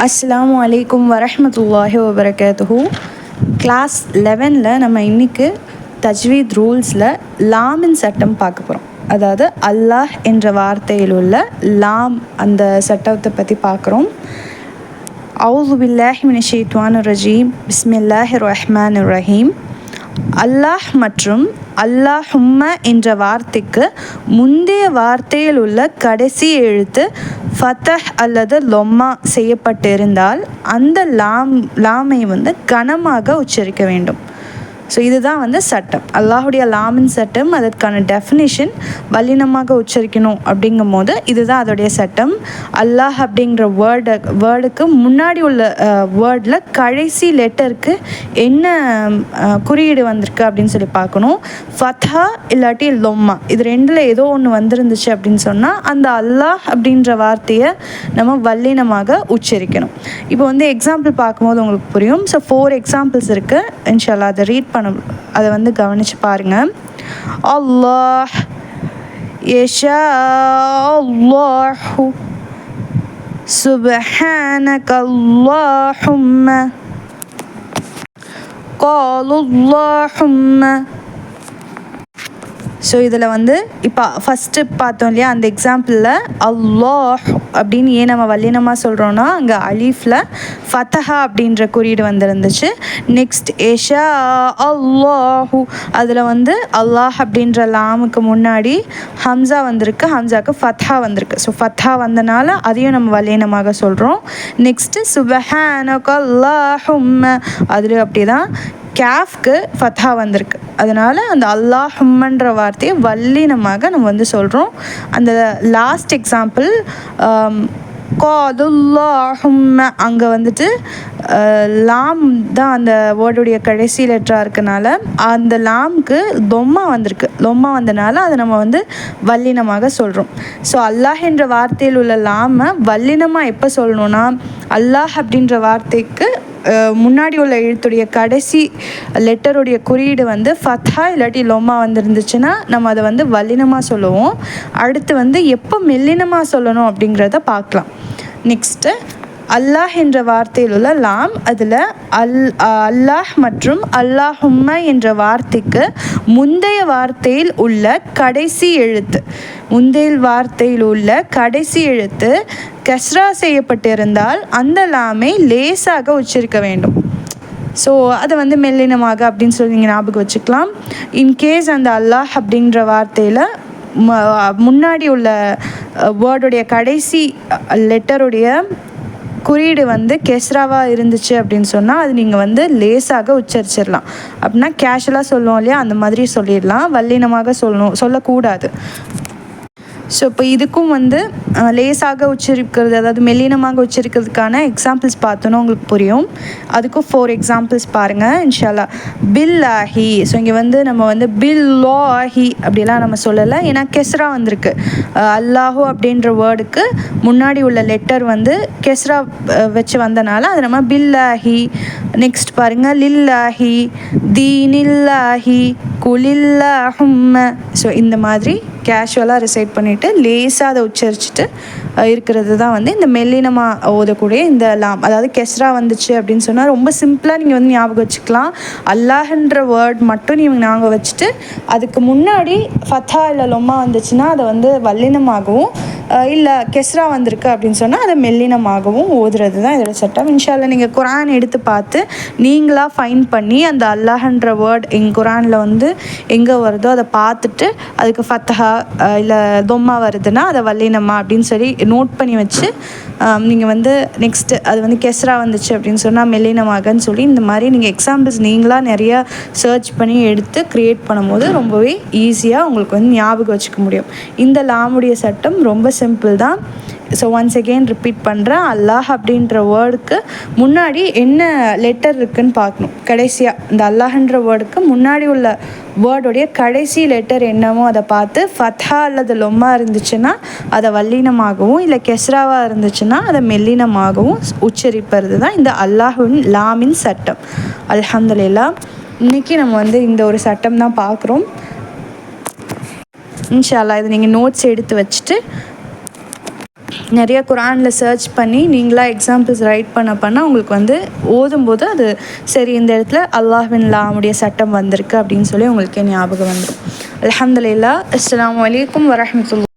அஸ்ஸலாமு அலைக்கும் வரஹ்மத்துல்லாஹி வபரகாத்துஹு. கிளாஸ் 11ல் நம்ம இன்றைக்கி தஜ்வீத் ரூல்ஸில் லாமின் சட்டம் பார்க்க போகிறோம். அதாவது அல்லாஹ் என்ற வார்த்தையில் உள்ள லாம் அந்த சட்டத்தை பற்றி பார்க்குறோம். அவுது பில்லாஹி மினஷ் ஷைத்வானிர் ரஜீம். பிஸ்மில்லாஹிர் ரஹ்மானிர் ரஹீம். அல்லாஹ் மற்றும் அல்லாஹும்ம என்ற வார்த்தைக்கு முந்தைய வார்த்தையில் உள்ள கடைசி எழுத்து ஃபத்தஹ் அல்லது லொம்மா செய்யப்பட்டிருந்தால் அந்த லாமை கனமாக உச்சரிக்க வேண்டும். ஸோ இதுதான் சட்டம், அல்லாஹுடைய லாமின் சட்டம். அதற்கான டெஃபினிஷன் வல்லினமாக உச்சரிக்கணும் அப்படிங்கும் போது இதுதான் அதோடைய சட்டம். அல்லாஹ் அப்படிங்கிற வேர்டுக்கு முன்னாடி உள்ள வேர்டில் கடைசி லெட்டருக்கு என்ன குறியீடு வந்திருக்கு அப்படின்னு சொல்லி பார்க்கணும். ஃபத்ஹா இல்லாட்டி லொம்மா, இது ரெண்டில் ஏதோ ஒன்று வந்திருந்துச்சு அப்படின்னு சொன்னால் அந்த அல்லாஹ் அப்படின்ற வார்த்தையை நம்ம வல்லினமாக உச்சரிக்கணும். இப்போ எக்ஸாம்பிள் பார்க்கும்போது உங்களுக்கு புரியும். ஸோ 4 எக்ஸாம்பிள்ஸ் இருக்குது. இன்ஷால்லா அதை ரீட் அதை கவனித்து பாருங்கள். அல்லாஹ், யஷா அல்லாஹு, சுப்ஹானக அல்லாஹும்ம, காலுல்லாஹும்ம. ஸோ இதில் இப்போ ஃபஸ்ட்டு பார்த்தோம் இல்லையா, அந்த எக்ஸாம்பிளில் அல்லாஹ் அப்படின்னு ஏன் நம்ம வல்லினமாக சொல்கிறோன்னா அங்கே அலீஃபில் ஃபத்தஹா அப்படின்ற குறியீடு வந்துருந்துச்சு. நெக்ஸ்ட் ஏஷா அல்லாஹு, அதில் அல்லாஹ் அப்படின்ற லாமுக்கு முன்னாடி ஹம்சா வந்திருக்கு, ஹம்சாவுக்கு ஃபத்ஹா வந்திருக்கு. ஸோ ஃபத்ஹா வந்தனால அதையும் நம்ம வல்லினமாக சொல்கிறோம். நெக்ஸ்ட்டு சுப்ஹானக அல்லாஹும்ம, அதுலேயும் அப்படி தான் கேஃப்க்கு ஃபத்ஹா வந்திருக்கு. அதனால் அந்த அல்லாஹும்மன்ற வார்த்தையை வல்லினமாக நம்ம சொல்கிறோம். அந்த லாஸ்ட் எக்ஸாம்பிள் காதுல்லாஹும்ம, அங்கே லாம் தான் அந்த வேர்டுடைய கடைசி லெட்டராக இருக்கனால அந்த லாம்க்கு தொம்மா வந்திருக்கு. தொம்மா வந்தனால அதை நம்ம வல்லினமாக சொல்கிறோம். ஸோ அல்லாஹ் என்ற வார்த்தையில் உள்ள லாமை வல்லினமாக எப்போ சொல்லணும்னா, அல்லாஹ் அப்படின்ற வார்த்தைக்கு முன்னாடி உள்ள எழுத்துடைய கடைசி லெட்டருடைய குறியீடு ஃபத்ஹா இல்லாட்டி லொம்மா வந்துருந்துச்சுன்னா நம்ம அதை வல்லினமாக சொல்லுவோம். அடுத்து எப்போ மெல்லினமாக சொல்லணும் அப்படிங்கிறத பார்க்கலாம். நெக்ஸ்ட்டு அல்லாஹ் என்ற வார்த்தையில் உள்ள லாம், அதில் அல்லாஹ் மற்றும் அல்லாஹும்ம என்ற வார்த்தைக்கு முந்தைய வார்த்தையில் உள்ள கடைசி எழுத்து, முந்தைய வார்த்தையில் உள்ள கடைசி எழுத்து கஸ்ரா செய்யப்பட்டிருந்தால் அந்த லாமை லேசாக உச்சரிக்க வேண்டும். ஸோ அதை மெல்லினமாக அப்படின்னு சொல்லி நீங்கள் ஞாபகம் வச்சுக்கலாம். இன்கேஸ் அந்த அல்லாஹ் அப்படின்ற வார்த்தையில் முன்னாடி உள்ள வேர்டுடைய கடைசி லெட்டருடைய குறியீடு கெஸ்ராவாக இருந்துச்சு அப்படின்னு சொன்னால் அது நீங்கள் லேசாக உச்சரிச்சிடலாம். அப்படின்னா கேஷுவலாக சொல்லுவோம் இல்லையா, அந்த மாதிரி சொல்லிடலாம். வல்லினமாக சொல்லக்கூடாது. ஸோ இப்போ இதுக்கும் லேசாக உச்சரிக்கிறது, அதாவது மெல்லினமாக உச்சரிக்கிறதுக்கான எக்ஸாம்பிள்ஸ் பார்த்தோன்னா உங்களுக்கு புரியும். அதுக்கும் 4 எக்ஸாம்பிள்ஸ் பாருங்கள் இன்ஷால்லா. பில்லாஹி, ஸோ இங்கே நம்ம பில்லாஹி அப்படிலாம் நம்ம சொல்லலை, ஏன்னா கெஸ்ரா வந்திருக்கு. அல்லாஹு அப்படின்ற வேர்டுக்கு முன்னாடி உள்ள லெட்டர் கெஸ்ரா வச்சு வந்தனால அது நம்ம பில்லாஹி. நெக்ஸ்ட் பாருங்கள் லில்லாஹி, தீனில்லாஹி, குலில்லாஹும்ம. ஸோ இந்த மாதிரி கேஷுவலாக ரிசைட் பண்ணிவிட்டு லேசாக அதை உச்சரிச்சுட்டு இருக்கிறது தான் இந்த மெல்லினமாக ஓதக்கூடிய இந்த லாம். அதாவது கெஸ்ரா வந்துச்சு அப்படின்னு சொன்னால் ரொம்ப சிம்பிளாக நீங்கள் ஞாபகம் வச்சுக்கலாம். அல்லாஹ்ன்ற வேர்ட் மட்டும் நீங்கள் ஞாபகம் வச்சுட்டு அதுக்கு முன்னாடி ஃபத்தா இல்லை லொம்மா வந்துச்சுன்னா அதை வல்லினமாகவும், இல்லை கெஸ்ரா வந்திருக்கு அப்படின்னு சொன்னால் அதை மெல்லினமாகவும் ஓதுறது தான் இதோட சட்டம். இன்ஷால்லா நீங்கள் குரான் எடுத்து பார்த்து நீங்களாக ஃபைன் பண்ணி அந்த அல்லாஹ்ன்ற வேர்ட் எங்கள் குரானில் எங்கே வருதோ அதை பார்த்துட்டு அதுக்கு ஃபத்தஹா இல்லை தொம்மா வருதுன்னா அதை வல்லினமா அப்படின்னு சொல்லி நோட் பண்ணி வச்சு நீங்கள் நெக்ஸ்ட்டு அது கெஸ்ரா வந்துச்சு அப்படின்னு சொன்னால் மெல்லினமாகன்னு சொல்லி இந்த மாதிரி நீங்கள் எக்ஸாம்பிள்ஸ் நீங்களாக நிறையா சர்ச் பண்ணி எடுத்து க்ரியேட் பண்ணும்போது ரொம்பவே ஈஸியாக உங்களுக்கு ஞாபகம் வச்சுக்க முடியும். இந்த லாமுடைய சட்டம் ரொம்ப சிம்பிள் தான். ஸோ ஒன்ஸ் அகெயின் ரிப்பீட் பண்ணுறேன். அல்லாஹ் அப்படின்ற வேர்டுக்கு முன்னாடி என்ன லெட்டர் இருக்குதுன்னு பார்க்கணும். கடைசியாக இந்த அல்லாஹ்ன்ற வேர்டுக்கு முன்னாடி உள்ள வேர்டுடைய கடைசி லெட்டர் என்னமோ அதை பார்த்து ஃபத்ஹா அல்லது லொம்மா இருந்துச்சுன்னா அதை வல்லினமாகவும், இல்லை கெஸ்ராவாக இருந்துச்சுன்னா அதை மெல்லினமாகவும் உச்சரிப்பது தான் இந்த அல்லாஹின் லாமின் சட்டம். அல்ஹம்துலில்லாஹ். இன்றைக்கி நம்ம இந்த ஒரு சட்டம் தான் பார்க்குறோம். இன்ஷா அல்லாஹ் இது நீங்கள் நோட்ஸ் எடுத்து வச்சுட்டு நிறைய குரானில் சர்ச் பண்ணி நீங்களாக எக்ஸாம்பிள்ஸ் ரைட் பண்ண உங்களுக்கு வந்து ஓதும்போது அது சரி இந்த இடத்துல அல்லாஹ்வின் லாமுடைய சட்டம் வந்திருக்கு அப்படின்னு சொல்லி உங்களுக்கு ஞாபகம் வந்துடும். அல்ஹம்துலில்லாஹ். அஸ்ஸலாமு அலைக்கும் வரஹ்மத்துல்லாஹி.